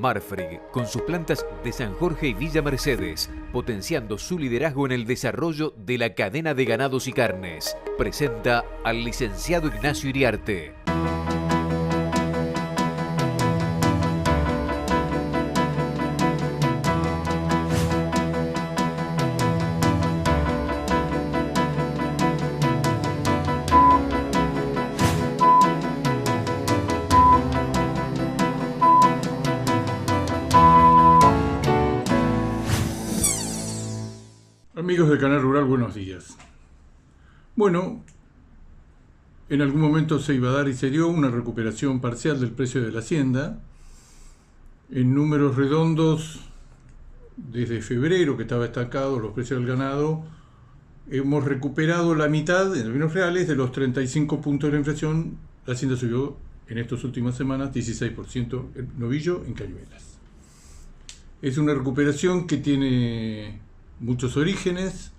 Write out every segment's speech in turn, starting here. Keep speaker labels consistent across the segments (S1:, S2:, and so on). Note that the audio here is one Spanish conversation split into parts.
S1: Marfrig, con sus plantas de San Jorge y Villa Mercedes, potenciando su liderazgo en el desarrollo de la cadena de ganados y carnes, presenta al licenciado Ignacio Iriarte.
S2: Amigos del Canal Rural, buenos días. Bueno, en algún momento se iba a dar y se dio una recuperación parcial del precio de la hacienda. En números redondos, desde febrero, que estaba estancado los precios del ganado, hemos recuperado la mitad, en términos reales, de los 35 puntos de la inflación. La hacienda subió en estas últimas semanas 16% el novillo en cañuelas. Es una recuperación que tiene muchos orígenes.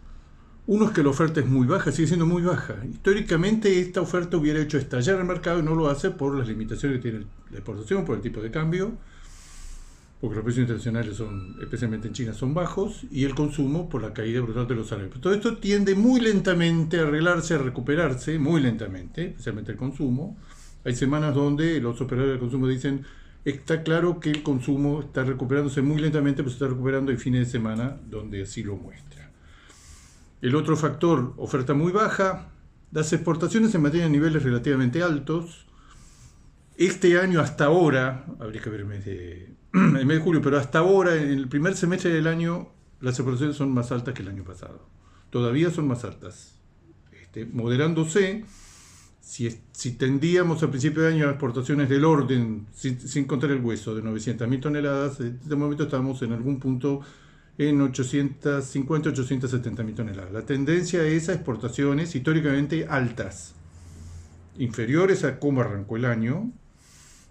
S2: Uno es que la oferta es muy baja, sigue siendo muy baja. Históricamente esta oferta hubiera hecho estallar el mercado y no lo hace por las limitaciones que tiene la exportación, por el tipo de cambio, porque los precios internacionales, especialmente en China, son bajos, y el consumo por la caída brutal de los salarios. Todo esto tiende muy lentamente a arreglarse, a recuperarse, muy lentamente, especialmente el consumo. Hay semanas donde los operadores del consumo dicen: está claro que el consumo está recuperándose muy lentamente, pero se está recuperando en fines de semana donde así lo muestra. El otro factor, oferta muy baja. Las exportaciones se mantienen a niveles relativamente altos. Este año hasta ahora, habría que ver el mes de julio, pero hasta ahora, en el primer semestre del año, las exportaciones son más altas que el año pasado. Todavía son más altas. Moderándose. Si tendíamos al principio de año a exportaciones del orden, sin contar el hueso, de 900.000 toneladas, en este momento estamos en algún punto en 850, 870.000 toneladas. La tendencia es a exportaciones históricamente altas, inferiores a cómo arrancó el año,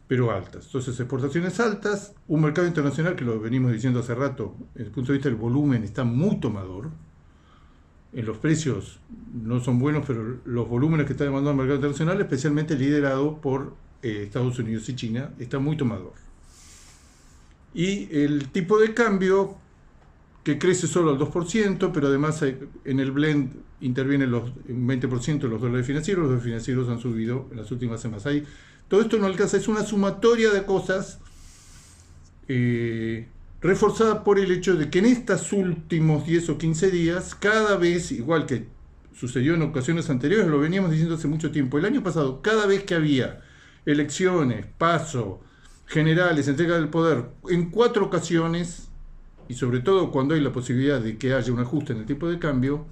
S2: pero altas. Entonces, exportaciones altas, un mercado internacional que lo venimos diciendo hace rato, desde el punto de vista del volumen, está muy tomador. En los precios no son buenos, pero los volúmenes que está demandando el mercado internacional, especialmente liderado por Estados Unidos y China, está muy tomador. Y el tipo de cambio, que crece solo al 2%, pero además en el blend intervienen un 20% de los dólares financieros. Los dólares financieros han subido en las últimas semanas. Todo esto no alcanza, es una sumatoria de cosas reforzada por el hecho de que en estos últimos 10 o 15 días, cada vez, igual que sucedió en ocasiones anteriores, lo veníamos diciendo hace mucho tiempo, el año pasado, cada vez que había elecciones, paso, generales, entrega del poder, en 4 ocasiones, y sobre todo cuando hay la posibilidad de que haya un ajuste en el tipo de cambio,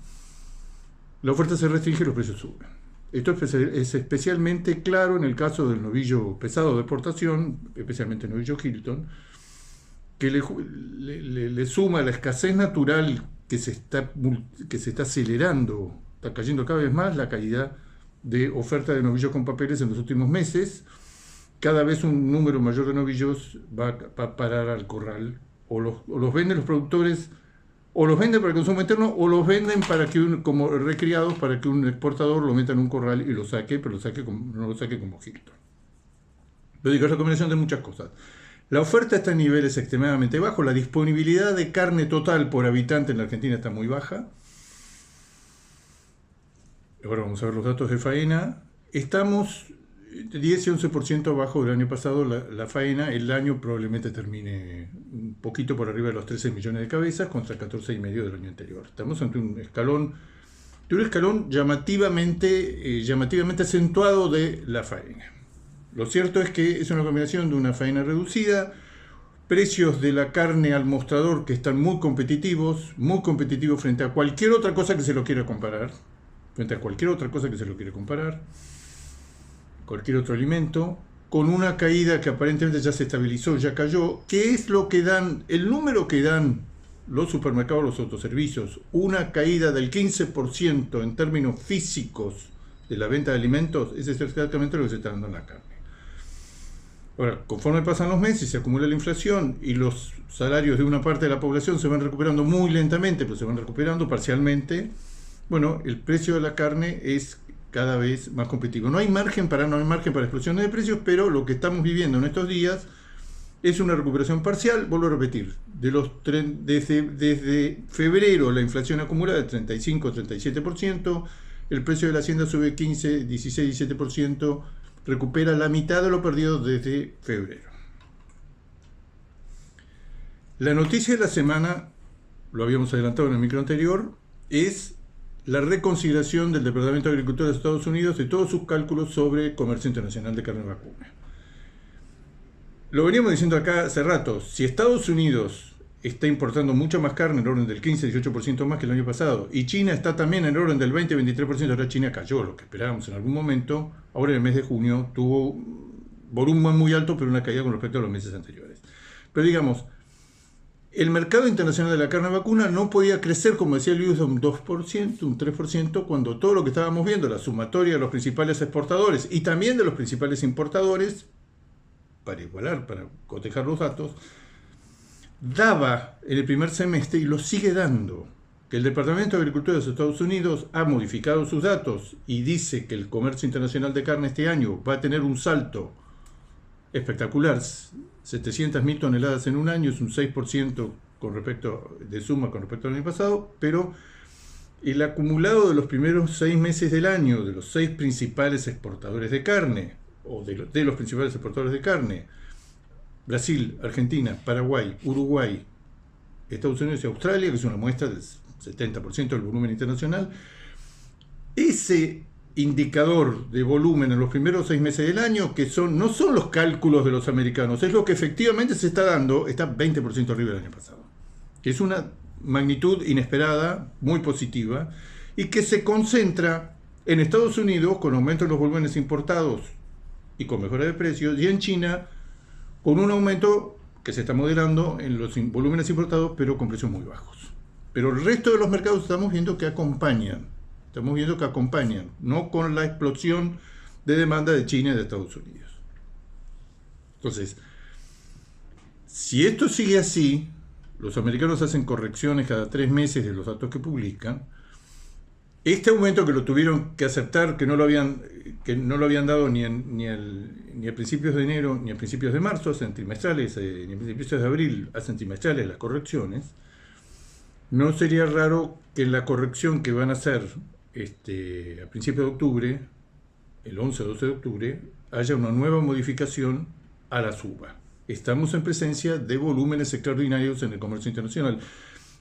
S2: la oferta se restringe y los precios suben. Esto es especialmente claro en el caso del novillo pesado de exportación, especialmente el novillo Hilton, que le suma la escasez natural que se está acelerando, está cayendo cada vez más la calidad de oferta de novillos con papeles en los últimos meses. Cada vez un número mayor de novillos va a parar al corral, o los venden los productores, o los venden para el consumo interno, o los venden como recriados para que un exportador lo meta en un corral y lo saque, pero no lo saque como Hilton. Pero digo, es la combinación de muchas cosas. La oferta está en niveles extremadamente bajos, la disponibilidad de carne total por habitante en la Argentina está muy baja. Ahora vamos a ver los datos de faena. Estamos 10 y 11% abajo del año pasado. La faena, el año probablemente termine un poquito por arriba de los 13 millones de cabezas contra 14,5 del año anterior. Estamos ante un escalón llamativamente acentuado de la faena. Lo cierto es que es una combinación de una faena reducida, precios de la carne al mostrador que están muy competitivos frente a cualquier otra cosa que se lo quiera comparar, cualquier otro alimento, con una caída que aparentemente ya se estabilizó, ya cayó, que es lo que dan, el número que dan los supermercados, los autoservicios, una caída del 15% en términos físicos de la venta de alimentos, es exactamente lo que se está dando en la carne. Ahora, conforme pasan los meses, se acumula la inflación y los salarios de una parte de la población se van recuperando muy lentamente, pero se van recuperando parcialmente. Bueno, el precio de la carne es cada vez más competitivo. No hay margen para explosiones de precios, pero lo que estamos viviendo en estos días Es una recuperación parcial, vuelvo a repetir, desde febrero la inflación acumulada es 35-37%, el precio de la hacienda sube 15, 16, 17%, recupera la mitad de lo perdido desde febrero. La noticia de la semana, lo habíamos adelantado en el micro anterior, es la reconsideración del Departamento de Agricultura de Estados Unidos de todos sus cálculos sobre comercio internacional de carne vacuna. Lo veníamos diciendo acá hace rato, si Estados Unidos está importando mucha más carne, en el orden del 15-18% más que el año pasado, y China está también en el orden del 20-23%, ahora China cayó, lo que esperábamos en algún momento, ahora en el mes de junio tuvo volumen muy alto, pero una caída con respecto a los meses anteriores. Pero digamos, el mercado internacional de la carne vacuna no podía crecer, como decía Luis, un 2%, un 3%, cuando todo lo que estábamos viendo, la sumatoria de los principales exportadores y también de los principales importadores, para igualar, para cotejar los datos, daba en el primer semestre, y lo sigue dando, que el Departamento de Agricultura de los Estados Unidos ha modificado sus datos y dice que el comercio internacional de carne este año va a tener un salto espectacular, 700.000 toneladas en un año, es un 6% con respecto de suma con respecto al año pasado, pero el acumulado de los primeros 6 meses del año de los 6 principales exportadores de carne, o de los principales exportadores de carne, Brasil, Argentina, Paraguay, Uruguay, Estados Unidos y Australia, que es una muestra del 70% del volumen internacional, ese indicador de volumen en los primeros 6 meses del año, que no son los cálculos de los americanos, es lo que efectivamente se está dando, está 20% arriba del año pasado. Es una magnitud inesperada, muy positiva, y que se concentra en Estados Unidos con aumento en los volúmenes importados y con mejora de precios, y en China con un aumento que se está moderando en los volúmenes importados, pero con precios muy bajos. Pero el resto de los mercados estamos viendo que acompañan, no con la explosión de demanda de China y de Estados Unidos. Entonces, si esto sigue así, los americanos hacen correcciones cada 3 meses de los datos que publican. Este aumento que lo tuvieron que aceptar, que no lo habían dado ni a principios de enero ni a principios de marzo, hacen trimestrales, ni a principios de abril hacen trimestrales las correcciones, no sería raro que en la corrección que van a hacer a principios de octubre, el 11 o 12 de octubre, haya una nueva modificación a la suba. Estamos en presencia de volúmenes extraordinarios en el comercio internacional.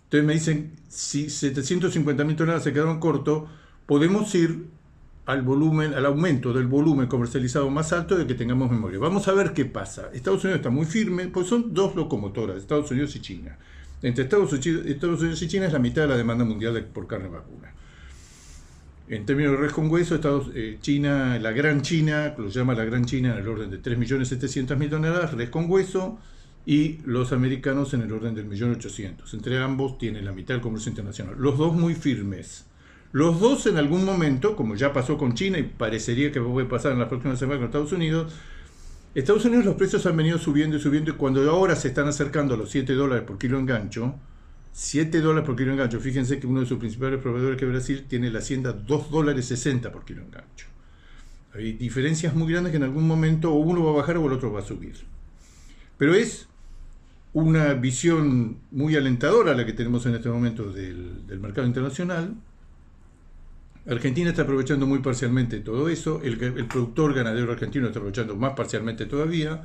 S2: Entonces me dicen, si 750.000 toneladas se quedaron cortos, podemos ir al aumento del volumen comercializado más alto de que tengamos memoria. Vamos a ver qué pasa. Estados Unidos está muy firme, pues son 2 locomotoras, Estados Unidos y China. Entre Estados Unidos y China es la mitad de la demanda mundial por carne vacuna. En términos de res con hueso, China, la Gran China, lo llama la Gran China, en el orden de 3.700.000 toneladas, res con hueso, y los americanos en el orden del 1.800.000. Entre ambos tienen la mitad del comercio internacional. Los dos muy firmes. Los dos en algún momento, como ya pasó con China y parecería que puede pasar en las próximas semanas con Estados Unidos los precios han venido subiendo y subiendo, y cuando ahora se están acercando a los $7 por kilo engancho, fíjense que uno de sus principales proveedores, que es Brasil, tiene la hacienda $2.60 por kilo engancho. Hay diferencias muy grandes que en algún momento o uno va a bajar o el otro va a subir. Pero es una visión muy alentadora la que tenemos en este momento del mercado internacional. Argentina está aprovechando muy parcialmente todo eso, el productor ganadero argentino está aprovechando más parcialmente todavía,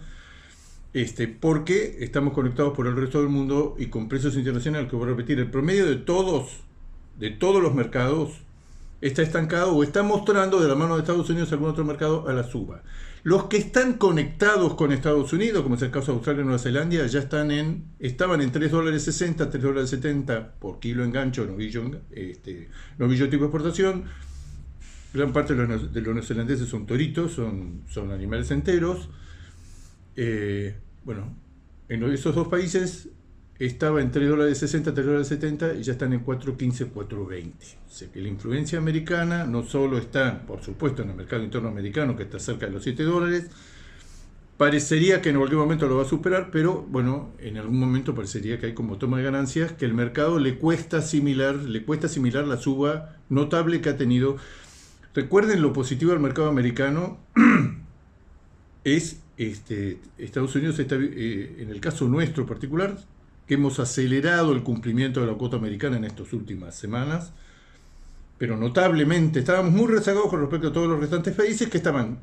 S2: porque estamos conectados por el resto del mundo y con precios internacionales, que voy a repetir, el promedio de todos los mercados está estancado o está mostrando de la mano de Estados Unidos algún otro mercado a la suba. Los que están conectados con Estados Unidos, como es el caso de Australia y Nueva Zelanda, ya estaban en $3.60, $3.70 por kilo engancho, novillo tipo de exportación. Gran parte de los neozelandeses son toritos, son animales enteros. En esos dos países estaba en $3.60, $3.70 y ya están en $4.15, $4.20. O sea que la influencia americana no solo está, por supuesto, en el mercado interno americano, que está cerca de los $7, parecería que en cualquier momento lo va a superar, pero bueno, en algún momento parecería que hay como toma de ganancias, que el mercado le cuesta asimilar la suba notable que ha tenido. Recuerden, lo positivo del mercado americano es Estados Unidos está, en el caso nuestro particular, que hemos acelerado el cumplimiento de la cuota americana en estas últimas semanas, pero notablemente estábamos muy rezagados con respecto a todos los restantes países que estaban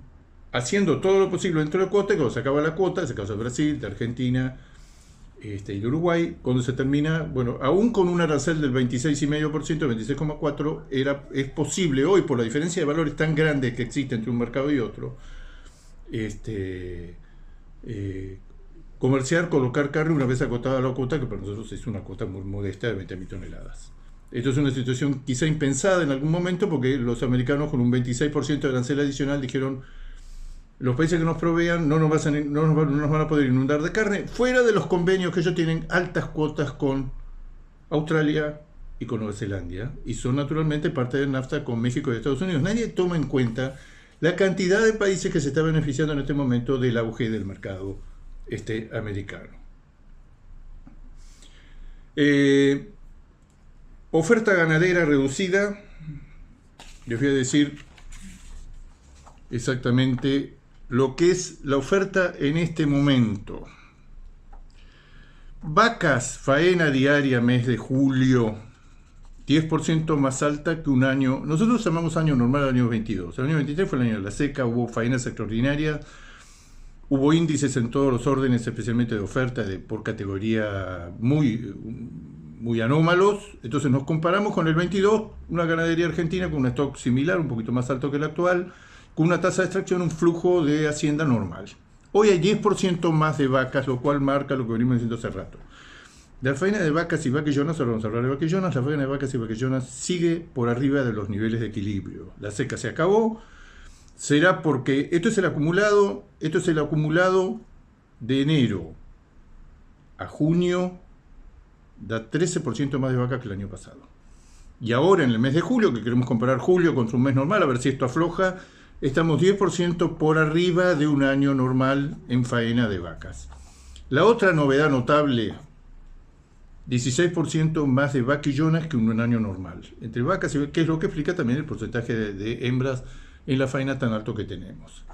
S2: haciendo todo lo posible dentro de la cuota, y cuando se acaba la cuota, en el caso de Brasil, de Argentina y de Uruguay, cuando se termina, bueno, aún con un arancel del 26,5%, 26,4%, es posible hoy, por la diferencia de valores tan grandes que existe entre un mercado y otro, comerciar, colocar carne una vez acotada la cuota, que para nosotros es una cuota muy modesta de 20.000 toneladas. Esto es una situación quizá impensada en algún momento, porque los americanos con un 26% de arancel adicional dijeron: los países que nos provean no nos van a poder inundar de carne, fuera de los convenios que ellos tienen altas cuotas con Australia y con Nueva Zelanda, y son naturalmente parte del NAFTA con México y Estados Unidos. Nadie toma en cuenta la cantidad de países que se está beneficiando en este momento del auge del mercado americano. Oferta ganadera reducida. Les voy a decir exactamente lo que es la oferta en este momento. Vacas, faena diaria, mes de julio, 10% más alta que un año. Nosotros llamamos año normal al año 22. El año 23 fue el año de la seca, hubo faenas extraordinarias, hubo índices en todos los órdenes, especialmente de oferta por categoría muy anómalos. Entonces nos comparamos con el 22, una ganadería argentina con un stock similar, un poquito más alto que el actual, con una tasa de extracción, un flujo de hacienda normal. Hoy hay 10% más de vacas, lo cual marca lo que venimos diciendo hace rato. La faena de vacas y vaquillonas, ahora vamos a hablar de vaquillonas, la faena de vacas y vaquillonas sigue por arriba de los niveles de equilibrio. La seca se acabó, será porque esto es el acumulado de enero a junio, da 13% más de vacas que el año pasado. Y ahora en el mes de julio, que queremos comparar julio contra un mes normal, a ver si esto afloja, estamos 10% por arriba de un año normal en faena de vacas. La otra novedad notable: 16% más de vaquillonas que un año normal. Entre vacas y que es lo que explica también el porcentaje de hembras en la faena tan alto que tenemos.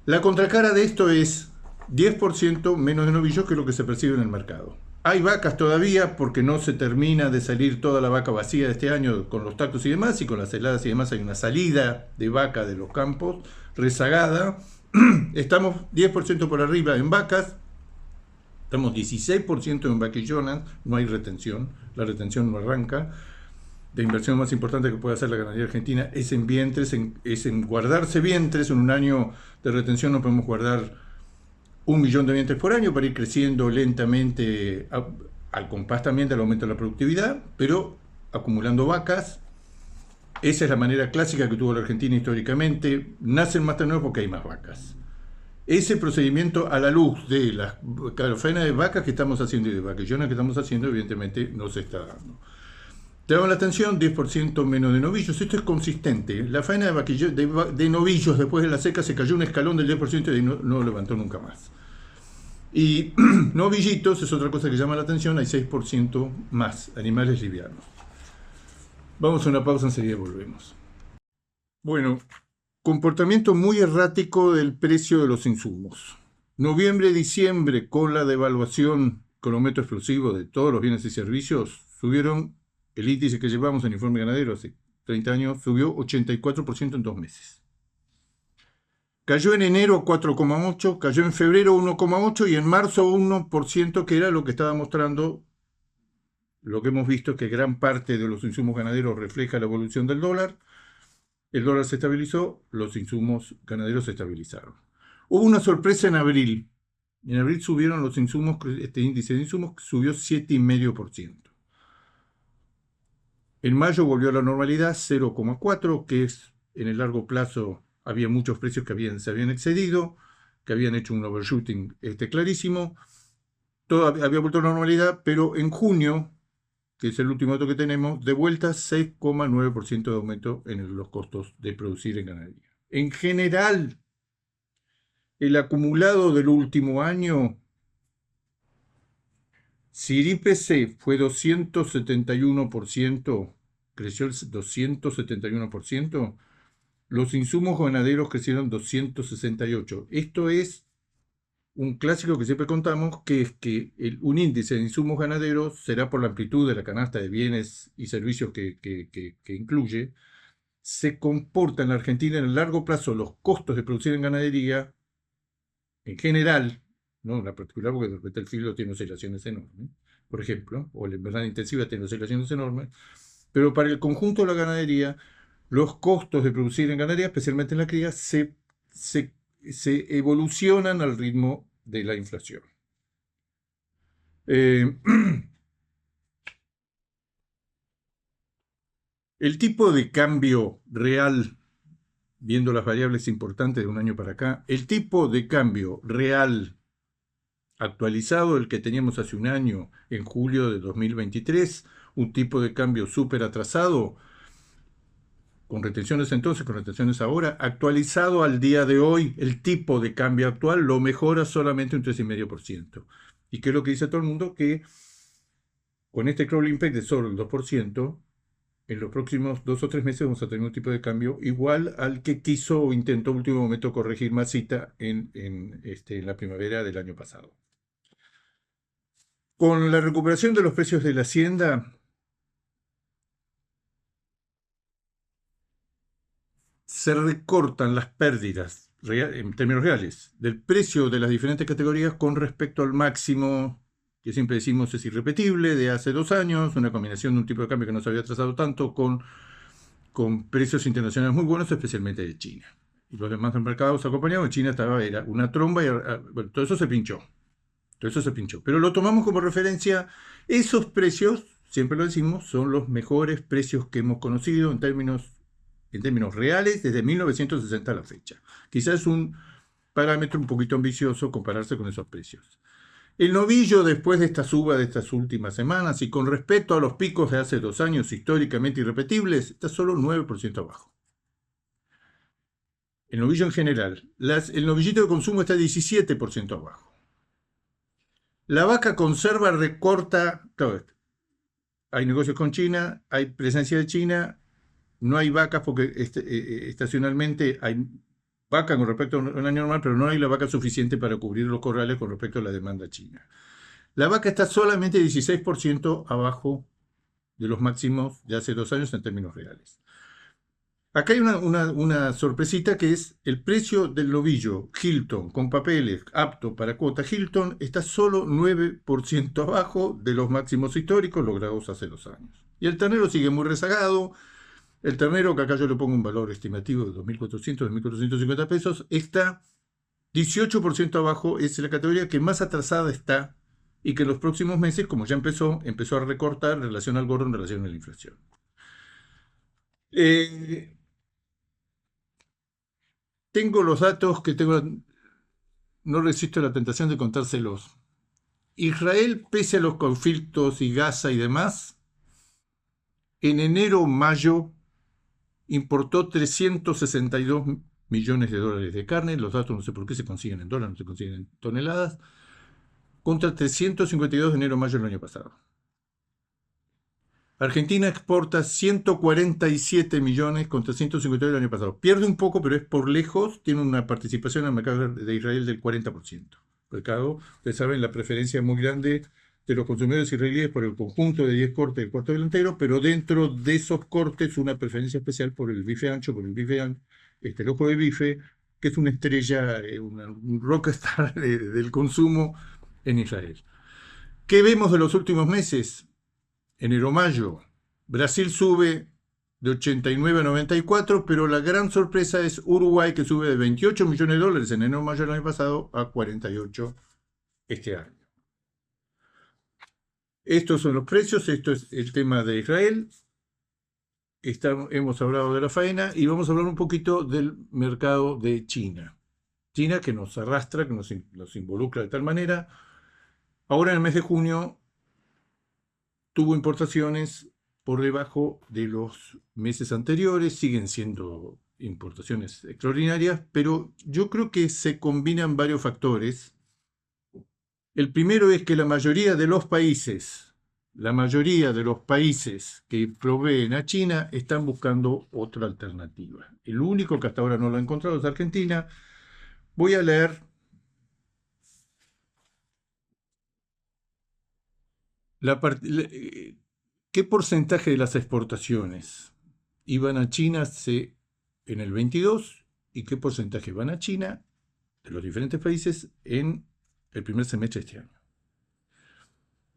S2: La contracara de esto es 10% menos de novillos, que es lo que se percibe en el mercado. Hay vacas todavía, porque no se termina de salir toda la vaca vacía de este año con los tactos y demás, y con las heladas y demás hay una salida de vaca de los campos rezagada. Estamos 10% por arriba en vacas, estamos 16% en vaquillonas, no hay retención, la retención no arranca. La inversión más importante que puede hacer la ganadería argentina es en vientres, es en guardarse vientres. En un año de retención no podemos guardar 1 millón de vientres por año para ir creciendo lentamente al compás también del aumento de la productividad, pero acumulando vacas. Esa es la manera clásica que tuvo la Argentina históricamente. Nacen más terneros porque hay más vacas. Ese procedimiento, a la luz de la faena de vacas que estamos haciendo y de vaquillonas que estamos haciendo, evidentemente no se está dando. Te damos la atención, 10% menos de novillos. Esto es consistente. La faena de novillos después de la seca se cayó un escalón del 10% y no levantó nunca más. Y novillitos es otra cosa que llama la atención, hay 6% más, animales livianos. Vamos a una pausa, enseguida volvemos. Bueno, comportamiento muy errático del precio de los insumos. Noviembre, diciembre, con la devaluación con aumento explosivo de todos los bienes y servicios, subieron. El índice que llevamos en Informe Ganadero hace 30 años subió 84% en 2 meses. Cayó en enero 4,8%, cayó en febrero 1,8% y en marzo 1%, que era lo que estaba mostrando. Lo que hemos visto es que gran parte de los insumos ganaderos refleja la evolución del dólar. El dólar se estabilizó, los insumos ganaderos se estabilizaron. Hubo una sorpresa en abril. En abril subieron los insumos, este índice de insumos subió 7,5%. En mayo volvió a la normalidad, 0,4%, que es en el largo plazo. Había muchos precios que se habían excedido, que habían hecho un overshooting clarísimo. Todo había vuelto a la normalidad, pero en junio, que es el último dato que tenemos, de vuelta 6,9% de aumento en los costos de producir en ganadería. En general, el acumulado del último año, si el IPC fue 271%, creció el 271%, los insumos ganaderos crecieron 268. Esto es un clásico que siempre contamos, que es que un índice de insumos ganaderos será por la amplitud de la canasta de bienes y servicios que incluye. Se comporta en la Argentina en el largo plazo los costos de producir en ganadería, en general, no en la particular, porque de repente el filo tiene oscilaciones enormes, por ejemplo, o la invernada intensiva tiene oscilaciones enormes, pero para el conjunto de la ganadería, los costos de producir en ganadería, especialmente en la cría, se evolucionan al ritmo de la inflación. El tipo de cambio real, viendo las variables importantes de un año para acá, el tipo de cambio real actualizado, el que teníamos hace un año, en julio de 2023, un tipo de cambio súper atrasado, con retenciones entonces, con retenciones ahora, actualizado al día de hoy, el tipo de cambio actual lo mejora solamente un 3,5%. ¿Y qué es lo que dice todo el mundo? Que con este crawling peg de solo el 2%, en los próximos 2 o 3 meses vamos a tener un tipo de cambio igual al que quiso o intentó último momento corregir Masita en la primavera del año pasado. Con la recuperación de los precios de la hacienda, se recortan las pérdidas en términos reales del precio de las diferentes categorías con respecto al máximo que siempre decimos es irrepetible, de hace 2 años, una combinación de un tipo de cambio que no se había trazado tanto con precios internacionales muy buenos, especialmente de China. Y los demás mercados acompañados, China era una tromba y bueno, todo eso se pinchó. Todo eso se pinchó. Pero lo tomamos como referencia. Esos precios, siempre lo decimos, son los mejores precios que hemos conocido en términos reales desde 1960 a la fecha. Quizás es un parámetro un poquito ambicioso compararse con esos precios. El novillo, después de esta suba de estas últimas semanas y con respecto a los picos de hace 2 años históricamente irrepetibles, está solo 9% abajo. El novillo en general. El novillito de consumo está 17% abajo. La vaca conserva recorta. Claro, hay negocios con China, hay presencia de China, no hay vacas porque estacionalmente hay vaca con respecto a un año normal, pero no hay la vaca suficiente para cubrir los corrales con respecto a la demanda china. La vaca está solamente 16% abajo de los máximos de hace 2 años en términos reales. Acá hay una sorpresita que es el precio del novillo Hilton con papeles apto para cuota Hilton está solo 9% abajo de los máximos históricos logrados hace 2 años. Y el ternero sigue muy rezagado. El ternero, que acá yo le pongo un valor estimativo de 2.400, 2.450 pesos, está 18% abajo, es la categoría que más atrasada está y que en los próximos meses, como ya empezó a recortar en relación al gordo, en relación a la inflación. Tengo los datos que tengo, no resisto la tentación de contárselos. Israel, pese a los conflictos y Gaza y demás, en enero-mayo importó 362 millones de dólares de carne, los datos no sé por qué se consiguen en dólares, no se consiguen en toneladas, contra 352 de enero-mayo del año pasado. Argentina exporta 147 millones contra 152 del año pasado. Pierde un poco, pero es por lejos, tiene una participación en el mercado de Israel del 40%. Mercado, ustedes saben, la preferencia muy grande de los consumidores israelíes por el conjunto de 10 cortes del cuarto delantero, pero dentro de esos cortes una preferencia especial por el bife ancho, por el bife el ojo de bife, que es una estrella, un rockstar del consumo en Israel. ¿Qué vemos de los últimos meses? Enero-mayo, Brasil sube de 89 a 94, pero la gran sorpresa es Uruguay, que sube de 28 millones de dólares en enero-mayo del año pasado a 48 este año. Estos son los precios, esto es el tema de Israel. Hemos hablado de la faena y vamos a hablar un poquito del mercado de China. China que nos arrastra, que nos involucra de tal manera. Ahora en el mes de junio tuvo importaciones por debajo de los meses anteriores, siguen siendo importaciones extraordinarias, pero yo creo que se combinan varios factores. El primero es que la mayoría de los países la mayoría de los países que proveen a China están buscando otra alternativa. El único que hasta ahora no lo ha encontrado es Argentina. Voy a leer qué porcentaje de las exportaciones iban a China en el 22 y qué porcentaje van a China de los diferentes países en el primer semestre de este año.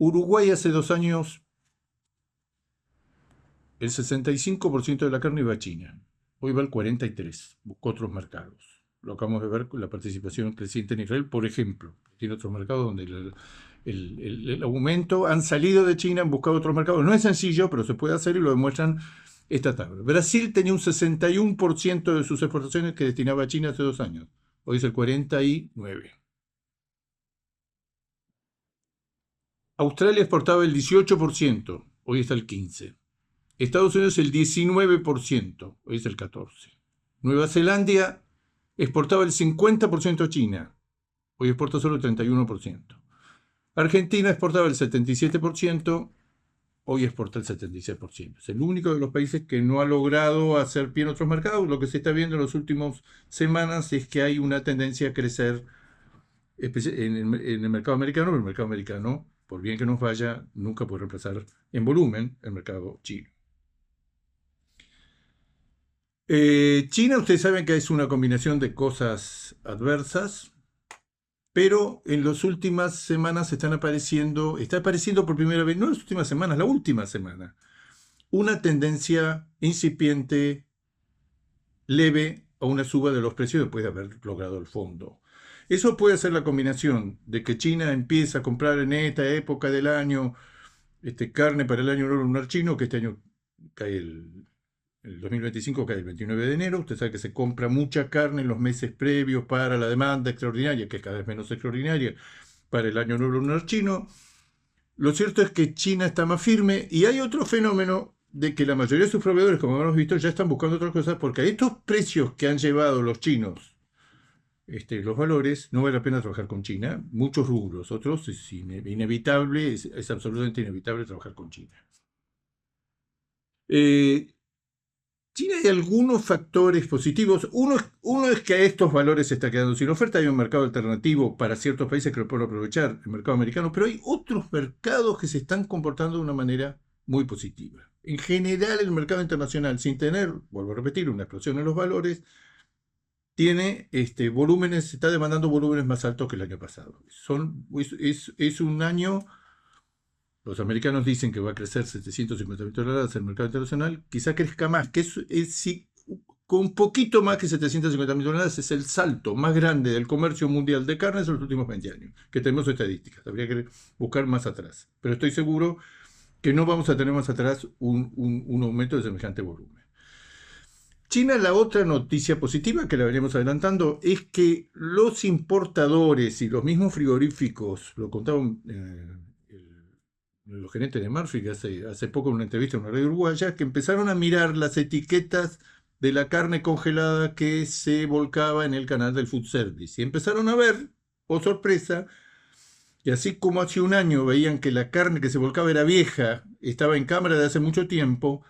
S2: Uruguay hace 2 años, el 65% de la carne iba a China. Hoy va al 43%, buscó otros mercados. Lo acabamos de ver con la participación creciente en Israel, por ejemplo. Tiene otros mercados donde el aumento, han salido de China, han buscado otros mercados. No es sencillo, pero se puede hacer y lo demuestran esta tabla. Brasil tenía un 61% de sus exportaciones que destinaba a China hace 2 años. Hoy es el 49%. Australia exportaba el 18%, hoy está el 15%. Estados Unidos el 19%, hoy es el 14%. Nueva Zelanda exportaba el 50% a China, hoy exporta solo el 31%. Argentina exportaba el 77%, hoy exporta el 76%. Es el único de los países que no ha logrado hacer pie en otros mercados. Lo que se está viendo en las últimas semanas es que hay una tendencia a crecer en el mercado americano, pero el mercado americano, por bien que nos vaya, nunca puede reemplazar en volumen el mercado chino. China, ustedes saben que es una combinación de cosas adversas, pero en las últimas semanas está apareciendo por primera vez, no en las últimas semanas, la última semana, una tendencia incipiente, leve, a una suba de los precios después de haber logrado el fondo. Eso puede ser la combinación de que China empieza a comprar en esta época del año carne para el año lunar chino, que este año cae el 2025 cae el 29 de enero. Usted sabe que se compra mucha carne en los meses previos para la demanda extraordinaria, que es cada vez menos extraordinaria, para el año nuevo lunar chino. Lo cierto es que China está más firme y hay otro fenómeno de que la mayoría de sus proveedores, como hemos visto, ya están buscando otras cosas porque a estos precios que han llevado los chinos, los valores, no vale la pena trabajar con China. Muchos rubros, otros es inevitable, es absolutamente inevitable trabajar con China. China hay algunos factores positivos. Uno es que a estos valores se está quedando sin oferta. Hay un mercado alternativo para ciertos países que lo pueden aprovechar, el mercado americano, pero hay otros mercados que se están comportando de una manera muy positiva. En general, el mercado internacional, sin tener, vuelvo a repetir, una explosión en los valores, tiene volúmenes, está demandando volúmenes más altos que el año pasado. Es un año. Los americanos dicen que va a crecer 750 mil toneladas el mercado internacional, quizá crezca más, que con un poquito más que 750 mil toneladas es el salto más grande del comercio mundial de carnes en los últimos 20 años, que tenemos estadísticas, habría que buscar más atrás, pero estoy seguro que no vamos a tener más atrás un aumento de semejante volumen. China, la otra noticia positiva que la veníamos adelantando es que los importadores y los mismos frigoríficos, lo contaban los gerentes de Murphy, que hace poco en una entrevista en una radio uruguaya, que empezaron a mirar las etiquetas de la carne congelada que se volcaba en el canal del food service. Y empezaron a ver, oh sorpresa, que así como hace un año veían que la carne que se volcaba era vieja, estaba en cámara de hace mucho tiempo,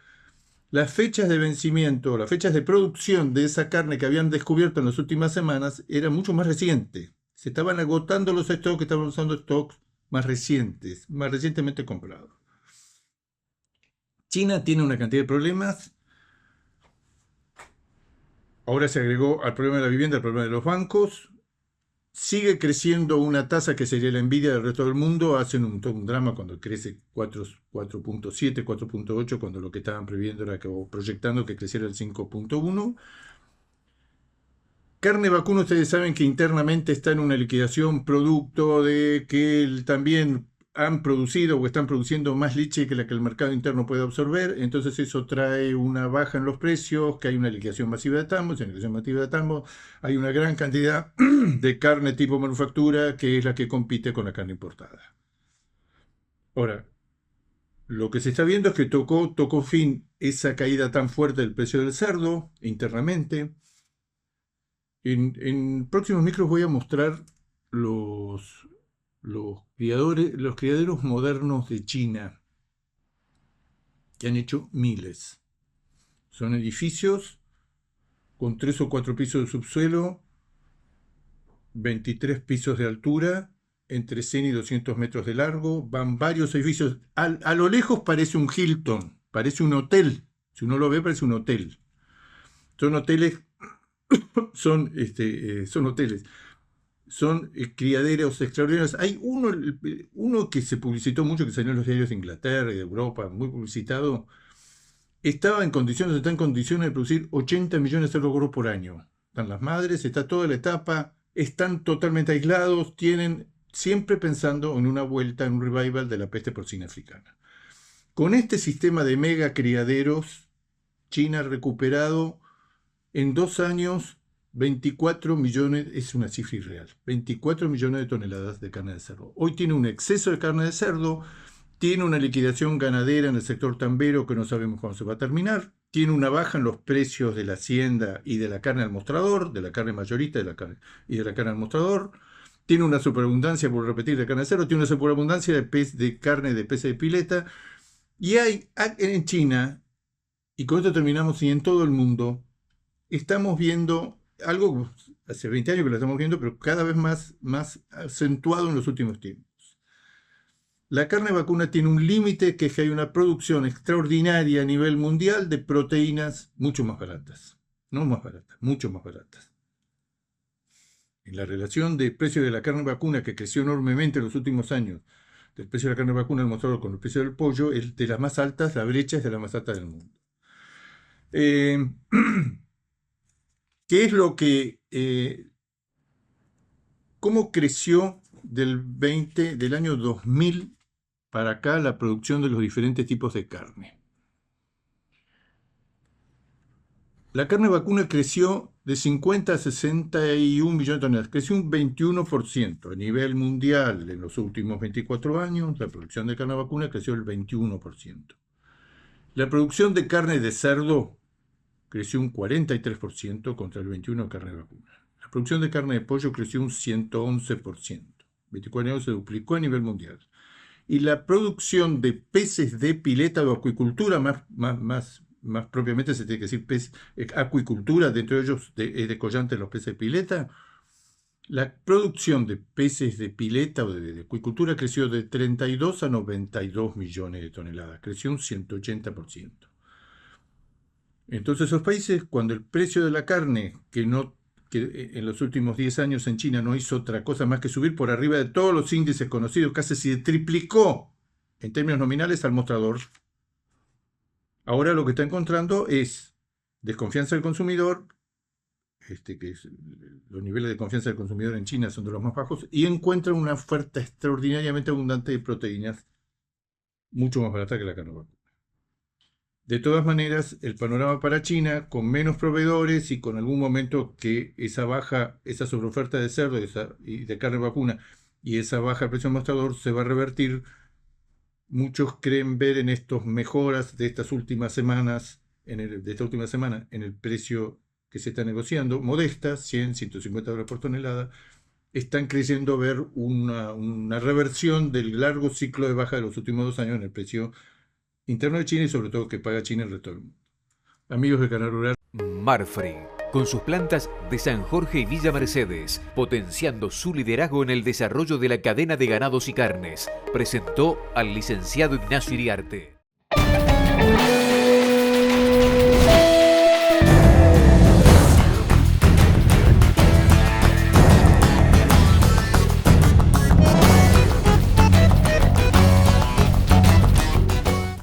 S2: las fechas de vencimiento, las fechas de producción de esa carne que habían descubierto en las últimas semanas era mucho más reciente. Se estaban agotando los stocks, estaban usando stocks más recientes, más recientemente comprados. China tiene una cantidad de problemas. Ahora se agregó al problema de la vivienda el problema de los bancos. Sigue creciendo una tasa que sería la envidia del resto del mundo. Hacen un drama cuando crece 4.7, 4.8, cuando lo que estaban previendo era o proyectando que creciera el 5.1. Carne vacuna, ustedes saben que internamente está en una liquidación producto de que también han producido o están produciendo más leche que la que el mercado interno puede absorber, entonces eso trae una baja en los precios, que hay una liquidación masiva de tambos, hay una gran cantidad de carne tipo manufactura que es la que compite con la carne importada. Ahora, lo que se está viendo es que tocó fin esa caída tan fuerte del precio del cerdo internamente. En próximos micros voy a mostrar los criaderos modernos de China. que han hecho miles. Son edificios con 3 o 4 pisos de subsuelo, 23 pisos de altura, entre 100 y 200 metros de largo, van varios edificios. A lo lejos parece un Hilton, parece un hotel. Si uno lo ve, parece un hotel. Son hoteles, son hoteles. Son criaderos extraordinarios. Hay uno que se publicitó mucho, que salió en los diarios de Inglaterra y de Europa, muy publicitado. Está en condiciones de producir 80 millones de cerdos gordos por año. Están las madres, está toda la etapa, están totalmente aislados, tienen siempre pensando en una vuelta, en un revival de la peste porcina africana. Con este sistema de mega criaderos, China ha recuperado en 2 años 24 millones, es una cifra irreal, 24 millones de toneladas de carne de cerdo. Hoy tiene un exceso de carne de cerdo, tiene una liquidación ganadera en el sector tambero que no sabemos cuándo se va a terminar, tiene una baja en los precios de la hacienda y de la carne al mostrador, de la carne mayorista y de la carne al mostrador, tiene una superabundancia, por repetir, de carne de cerdo, tiene una superabundancia de carne de pez de pileta, y hay en China, y con esto terminamos, y en todo el mundo, estamos viendo algo, hace 20 años que lo estamos viendo, pero cada vez más acentuado en los últimos tiempos. La carne vacuna tiene un límite, que es que hay una producción extraordinaria a nivel mundial de proteínas mucho más baratas. No más baratas, mucho más baratas. En la relación de precio de la carne vacuna, que creció enormemente en los últimos años, del precio de la carne vacuna al mostrador con el precio del pollo, es de las más altas, la brecha es de las más altas del mundo. ¿Qué es lo que... ¿Cómo creció del año 2000 para acá la producción de los diferentes tipos de carne? La carne vacuna creció de 50 a 61 millones de toneladas, creció un 21%. A nivel mundial, en los últimos 24 años, la producción de carne vacuna creció el 21%. La producción de carne de cerdo creció un 43% contra el 21% de carne vacuna. La producción de carne de pollo creció un 111%. 24 años se duplicó a nivel mundial. Y la producción de peces de pileta o acuicultura, más propiamente se tiene que decir acuicultura, dentro de ellos es decollante los peces de pileta. La producción de peces de pileta o de acuicultura creció de 32 a 92 millones de toneladas, creció un 180%. Entonces esos países, cuando el precio de la carne, que en los últimos 10 años en China no hizo otra cosa más que subir por arriba de todos los índices conocidos, casi se triplicó en términos nominales al mostrador, ahora lo que está encontrando es desconfianza del consumidor, los niveles de confianza del consumidor en China son de los más bajos, y encuentran una oferta extraordinariamente abundante de proteínas, mucho más barata que la carne vacuna. De todas maneras, el panorama para China, con menos proveedores y con algún momento que esa sobreoferta de cerdo y de carne vacuna y esa baja precio del mostrador se va a revertir. Muchos creen ver en estas mejoras de esta última semana en el precio que se está negociando, modestas, 100, 150 dólares por tonelada, están creyendo ver una reversión del largo ciclo de baja de los últimos 2 años en el precio interno de China y sobre todo que paga China el resto del mundo. Amigos de Canal Rural.
S1: Marfrig, con sus plantas de San Jorge y Villa Mercedes, potenciando su liderazgo en el desarrollo de la cadena de ganados y carnes, presentó al licenciado Ignacio Iriarte.